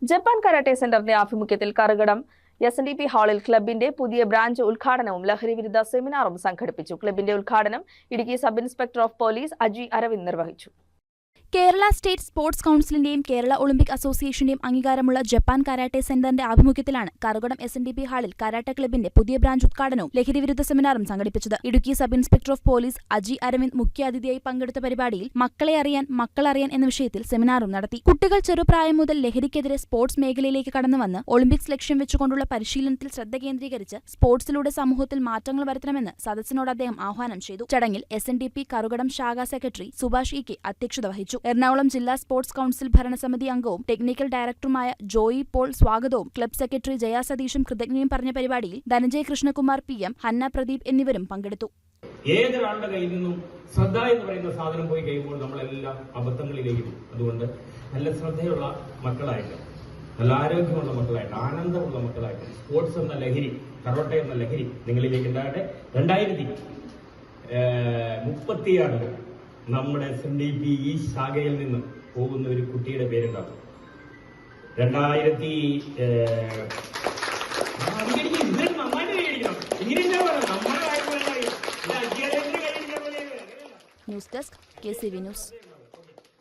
Japan karate സെന്ററിന്റെ ആഭിമുഖ്യത്തിൽ Karukadam SNDP ഹാളിൽ ക്ലബിന്റെ പുതിയ ബ്രാഞ്ച് ഉദ്ഘാടനവും ലഹരി വിരുദ്ധ സെമിനാറും സംഘടിപ്പിച്ചു. ക്ലബിന്റെ ഉദ്ഘാടനം Idukki sub inspector of police Aji Aravind നിർവഹിച്ചു. കേരള സ്റ്റേറ്റ് സ്പോർട്സ് കൌൺസിലിന്റെയും കേരള ഒളിമ്പിക് അസോസിയേഷന്റെയും അംഗീകാരമുള്ള ജപ്പാൻ കരാട്ടെ സെന്ററിന്റെ ആഭിമുഖ്യത്തിലാണ് കറുകടം SNDP ഹാളിൽ കരാട്ടെ ക്ലബിന്റെ പുതിയ ബ്രാഞ്ച് ഉദ്ഘാടനവും ലഹരി വിരുദ്ധ സെമിനാറും സംഘടിപ്പിച്ചത്. Idukki sub inspector of police Aji Aravind മുഖ്യാതിഥിയായി പങ്കെടുത്ത പരിപാടിയിൽ മക്കളെ അറിയാൻ മക്കളറിയാൻ എന്ന വിഷയത്തിൽ സെമിനാറും നടത്തി. കുട്ടികൾ ചെറുപ്രായം മുതൽ ലഹരിക്കെതിരെ സ്പോർട്സ് മേഖലയിലേക്ക് കടന്നുവന്ന് ഒളിമ്പിക്സ് ലക്ഷ്യം വെച്ചുകൊണ്ടുള്ള പരിശീലനത്തിൽ ശ്രദ്ധ കേന്ദ്രീകരിച്ച് സ്പോർട്സിലൂടെ സമൂഹത്തിൽ മാറ്റങ്ങൾ വരുത്തണമെന്ന് സദസ്സിനോട് അദ്ദേഹം ആഹ്വാനം ചെയ്തു. ചടങ്ങിൽ SNDP കറുകടം ശാഖാ സെക്രട്ടറി സുഭാഷ് EK അധ്യക്ഷത വഹിച്ചു. എറണാകുളം ജില്ലാ സ്പോർട്സ് കൌൺസിൽ ഭരണസമിതി അംഗവും ടെക്നിക്കൽ ഡയറക്ടറുമായ ജോയി പോൾ സ്വാഗതവും ക്ലബ് സെക്രട്ടറി ജയ സതീഷും കൃതജ്ഞയും പറഞ്ഞ പരിപാടിയിൽ ധനഞ്ജയ് കൃഷ്ണകുമാർ PM, ഹന്ന പ്രദീപ് എന്നിവരും പങ്കെടുത്തു. ഏതൊരാളുടെ കയ്യിൽ നിന്നും ശ്രദ്ധ എന്ന് പറയുന്ന സാധനം പോയി കഴിയുമ്പോൾ നമ്മളെല്ലാം അബദ്ധങ്ങളിലേക്കും. അതുകൊണ്ട് നല്ല ശ്രദ്ധയുള്ള മക്കളായിട്ട്, നല്ല ആരോഗ്യമുള്ള മക്കളായിട്ട്, ആനന്ദമുള്ള മക്കളായിട്ട് സ്പോർട്സ് എന്ന ലഹരി, കരോട്ടെ എന്ന ലഹരി നിങ്ങളിലേക്ക് ഉണ്ടാകട്ടെ. 2036 നമ്മുടെ SNDP ഈ ശാഖയിൽ നിന്ന് പോകുന്ന ഒരു കുട്ടിയുടെ പേരുണ്ടാവും. 2000 ന്യൂസ് ഡെസ്ക് KCV ന്യൂസ്.